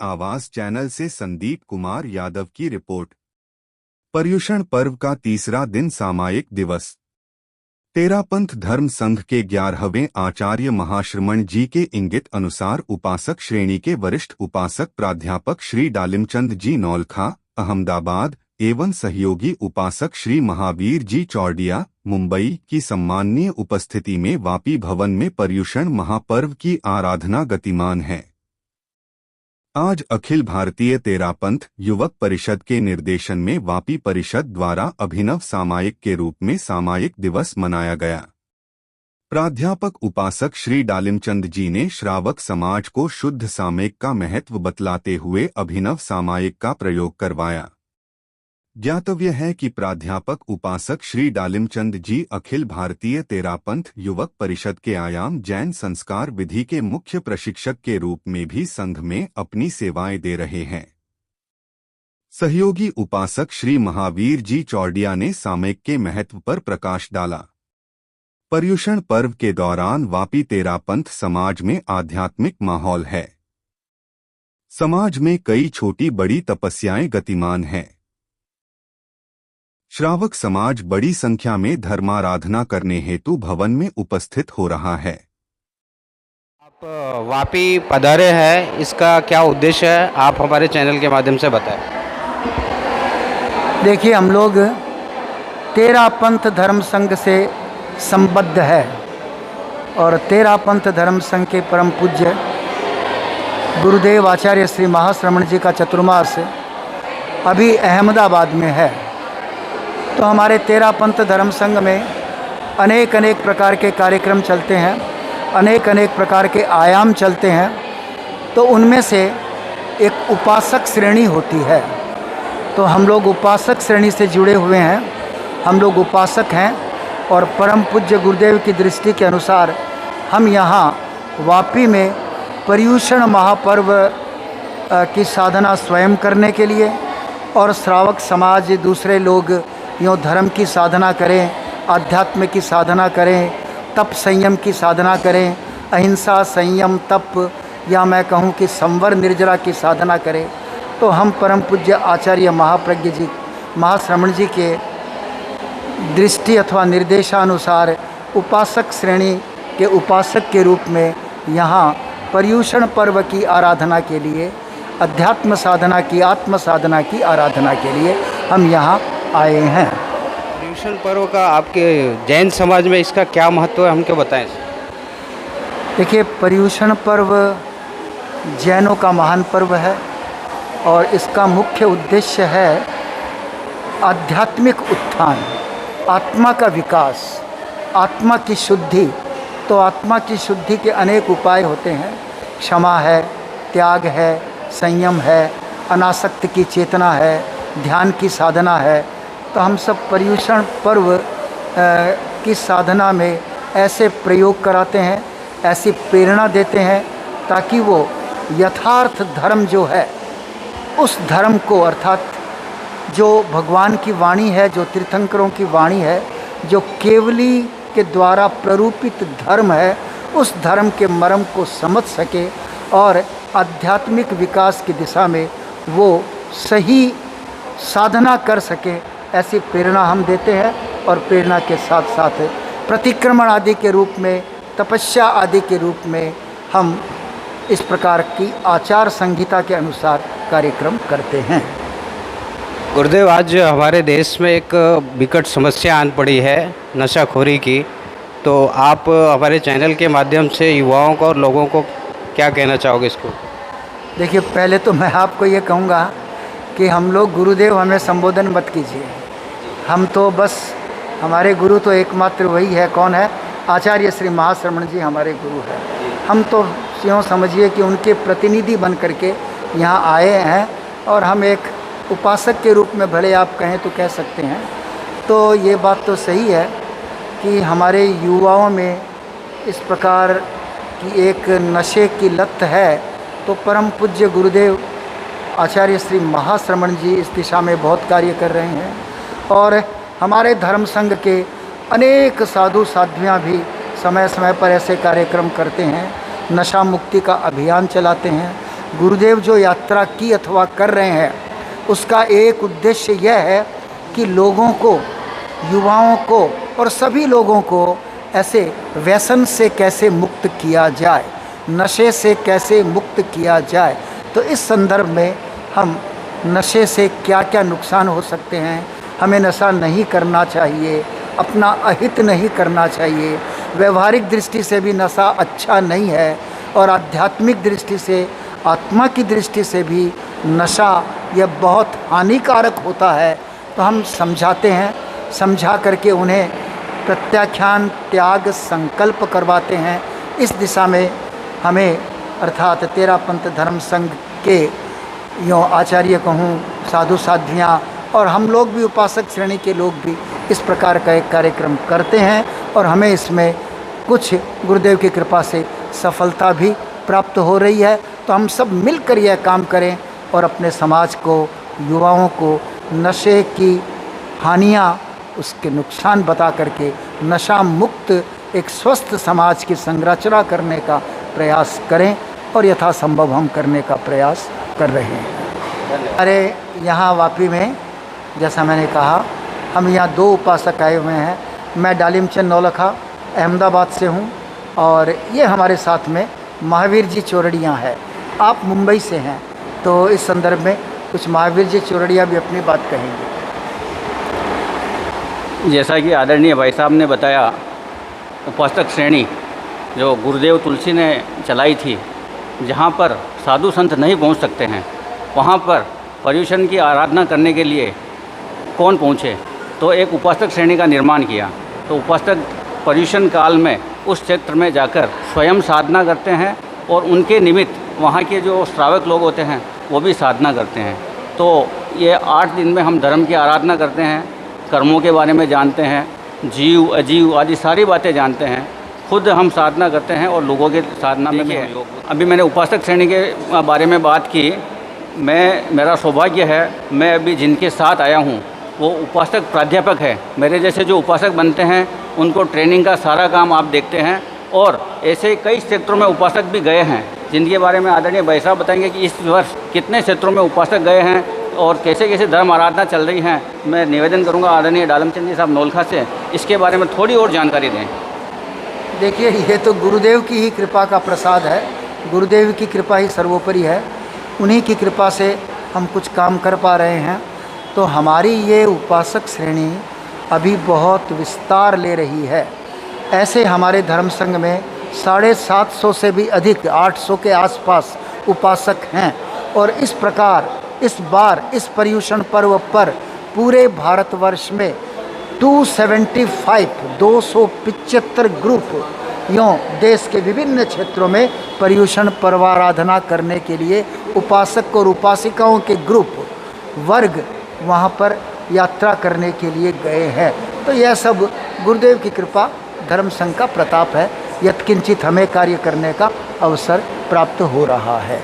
आवाज चैनल से संदीप कुमार यादव की रिपोर्ट। पर्युषण पर्व का तीसरा दिन सामायिक दिवस। तेरापंथ धर्म संघ के 11वें आचार्य महाश्रमण जी के इंगित अनुसार उपासक श्रेणी के वरिष्ठ उपासक प्राध्यापक श्री डालिमचंद जी नौलखा, अहमदाबाद एवं सहयोगी उपासक श्री महावीर जी चौड़िया, मुंबई की सम्माननीय उपस्थिति में वापी भवन में पर्युषण महापर्व की आराधना गतिमान है। आज अखिल भारतीय तेरापंथ युवक परिषद के निर्देशन में वापी परिषद द्वारा अभिनव सामायिक के रूप में सामायिक दिवस मनाया गया। प्राध्यापक उपासक श्री डालिमचंद जी ने श्रावक समाज को शुद्ध सामयिक का महत्व बतलाते हुए अभिनव सामायिक का प्रयोग करवाया। ज्ञातव्य है कि प्राध्यापक उपासक श्री डालिमचंद जी अखिल भारतीय तेरापंथ युवक परिषद के आयाम जैन संस्कार विधि के मुख्य प्रशिक्षक के रूप में भी संघ में अपनी सेवाएं दे रहे हैं। सहयोगी उपासक श्री महावीर जी चौड़िया ने सामयिक के महत्व पर प्रकाश डाला। पर्युषण पर्व के दौरान वापी तेरापंथ समाज में आध्यात्मिक माहौल है। समाज में कई छोटी बड़ी तपस्याएं गतिमान हैं। श्रावक समाज बड़ी संख्या में धर्माराधना करने हेतु भवन में उपस्थित हो रहा है। आप वापी पधारे हैं, इसका क्या उद्देश्य है, आप हमारे चैनल के माध्यम से बताएं। देखिए, हम लोग तेरापंथ धर्म संघ से संबद्ध है और तेरापंथ धर्म संघ के परम पूज्य गुरुदेव आचार्य श्री महाश्रमण जी का चतुर्मास अभी अहमदाबाद में है। तो हमारे तेरापंथ धर्म संघ में अनेक प्रकार के कार्यक्रम चलते हैं, अनेक प्रकार के आयाम चलते हैं। तो उनमें से एक उपासक श्रेणी होती है। तो हम लोग उपासक श्रेणी से जुड़े हुए हैं, हम लोग उपासक हैं और परम पूज्य गुरुदेव की दृष्टि के अनुसार हम यहाँ वापी में पर्युषण महापर्व की साधना स्वयं करने के लिए और श्रावक समाज दूसरे लोग यूँ धर्म की साधना करें, आध्यात्म की साधना करें, तप संयम की साधना करें, अहिंसा संयम तप या मैं कहूँ कि संवर निर्जरा की साधना करें। तो हम परम पूज्य आचार्य महाप्रज्ञ जी महाश्रमण जी के दृष्टि अथवा निर्देशानुसार उपासक श्रेणी के उपासक के रूप में यहाँ पर्युषण पर्व की आराधना के लिए, अध्यात्म साधना की, आत्म साधना की आराधना के लिए हम यहाँ आए हैं। पर्युषण पर्व का आपके जैन समाज में इसका क्या महत्व है, हमको बताएं। देखिए, पर्युषण पर्व जैनों का महान पर्व है और इसका मुख्य उद्देश्य है आध्यात्मिक उत्थान, आत्मा का विकास, आत्मा की शुद्धि। तो आत्मा की शुद्धि के अनेक उपाय होते हैं। क्षमा है, त्याग है, संयम है, अनासक्त की चेतना है, ध्यान की साधना है। तो हम सब पर्युषण पर्व की साधना में ऐसे प्रयोग कराते हैं, ऐसी प्रेरणा देते हैं ताकि वो यथार्थ धर्म जो है उस धर्म को, अर्थात जो भगवान की वाणी है, जो तीर्थंकरों की वाणी है, जो केवली के द्वारा प्ररूपित धर्म है, उस धर्म के मर्म को समझ सके और आध्यात्मिक विकास की दिशा में वो सही साधना कर सके। ऐसी प्रेरणा हम देते हैं और प्रेरणा के साथ साथ प्रतिक्रमण आदि के रूप में, तपस्या आदि के रूप में हम इस प्रकार की आचार संहिता के अनुसार कार्यक्रम करते हैं। गुरुदेव, आज हमारे देश में एक विकट समस्या आन पड़ी है नशाखोरी की। तो आप हमारे चैनल के माध्यम से युवाओं को और लोगों को क्या कहना चाहोगे इसको? देखिए, पहले तो मैं आपको ये कहूँगा कि हम लोग गुरुदेव हमें संबोधन मत कीजिए। हम तो बस, हमारे गुरु तो एकमात्र वही है। कौन है? आचार्य श्री महाश्रमण जी हमारे गुरु है। हम तो यूँ समझिए कि उनके प्रतिनिधि बन करके यहाँ आए हैं और हम एक उपासक के रूप में, भले आप कहें तो कह सकते हैं। तो ये बात तो सही है कि हमारे युवाओं में इस प्रकार की एक नशे की लत है। तो परम पूज्य गुरुदेव आचार्य श्री महाश्रमण जी इस दिशा में बहुत कार्य कर रहे हैं और हमारे धर्म संघ के अनेक साधु साध्वियाँ भी समय समय पर ऐसे कार्यक्रम करते हैं, नशा मुक्ति का अभियान चलाते हैं गुरुदेव जो यात्रा की अथवा कर रहे हैं उसका एक उद्देश्य यह है कि लोगों को, युवाओं को और सभी लोगों को ऐसे व्यसन से कैसे मुक्त किया जाए, नशे से कैसे मुक्त किया जाए। तो इस संदर्भ में हम नशे से क्या क्या नुकसान हो सकते हैं, हमें नशा नहीं करना चाहिए, अपना अहित नहीं करना चाहिए, व्यवहारिक दृष्टि से भी नशा अच्छा नहीं है और आध्यात्मिक दृष्टि से, आत्मा की दृष्टि से भी नशा यह बहुत हानिकारक होता है। तो हम समझाते हैं, समझा करके उन्हें प्रत्याख्यान, त्याग, संकल्प करवाते हैं। इस दिशा में हमें अर्थात तेरा पंथ धर्म संघ के यों आचार्य कहूँ, साधु साध्वियाँ और हम लोग भी, उपासक श्रेणी के लोग भी इस प्रकार का एक कार्यक्रम करते हैं और हमें इसमें कुछ गुरुदेव की कृपा से सफलता भी प्राप्त हो रही है। तो हम सब मिलकर यह काम करें और अपने समाज को, युवाओं को नशे की हानियाँ, उसके नुकसान बता करके नशा मुक्त एक स्वस्थ समाज की संरचना करने का प्रयास करें और यथासंभव हम करने का प्रयास कर रहे हैं। अरे यहाँ वापी में जैसा मैंने कहा, हम यहाँ 2 उपासक आए हुए हैं। मैं डालिमचंद नौलखा अहमदाबाद से हूँ और ये हमारे साथ में महावीर जी चौरड़िया है। आप मुंबई से हैं, तो इस संदर्भ में कुछ महावीर जी चौरड़िया भी अपनी बात कहेंगे। जैसा कि आदरणीय भाई साहब ने बताया, उपासक श्रेणी जो गुरुदेव तुलसी ने चलाई थी, जहाँ पर साधु संत नहीं पहुँच सकते हैं, वहाँ पर पर्युषण की आराधना करने के लिए कौन पहुँचे, तो एक उपासक श्रेणी का निर्माण किया। तो उपासक पर्युषण काल में उस क्षेत्र में जाकर स्वयं साधना करते हैं और उनके निमित्त वहाँ के जो श्रावक लोग होते हैं वो भी साधना करते हैं। तो ये 8 दिन में हम धर्म की आराधना करते हैं, कर्मों के बारे में जानते हैं, जीव अजीव आदि सारी बातें जानते हैं, खुद हम साधना करते हैं और लोगों के साधना में भी। अभी मैंने उपासक श्रेणी के बारे में बात की, मेरा सौभाग्य है, मैं अभी जिनके साथ आया हूँ वो उपासक प्राध्यापक है। मेरे जैसे जो उपासक बनते हैं उनको ट्रेनिंग का सारा काम आप देखते हैं और ऐसे कई क्षेत्रों में उपासक भी गए हैं, जिनके बारे में आदरणीय भाई साहब बताएंगे कि इस वर्ष कितने क्षेत्रों में उपासक गए हैं और कैसे कैसे धर्म आराधना चल रही हैं। मैं निवेदन करूंगा आदरणीय डालमचंद जी साहब नौलखा से इसके बारे में थोड़ी और जानकारी दें। देखिए, ये तो गुरुदेव की ही कृपा का प्रसाद है, गुरुदेव की कृपा ही सर्वोपरि है। उन्हीं की कृपा से हम कुछ काम कर पा रहे हैं। तो हमारी ये उपासक श्रेणी अभी बहुत विस्तार ले रही है। ऐसे हमारे धर्म संघ में 750 से भी अधिक, 800 के आसपास उपासक हैं और इस प्रकार इस बार इस पर्युषण पर्व पर पूरे भारतवर्ष में 275 ग्रुप यों देश के विभिन्न क्षेत्रों में पर्युषण पर्वाराधना करने के लिए उपासक और उपासिकाओं के ग्रुप, वर्ग वहाँ पर यात्रा करने के लिए गए हैं। तो यह सब गुरुदेव की कृपा, धर्म संघ का प्रताप है। यत्किंचित हमें कार्य करने का अवसर प्राप्त हो रहा है।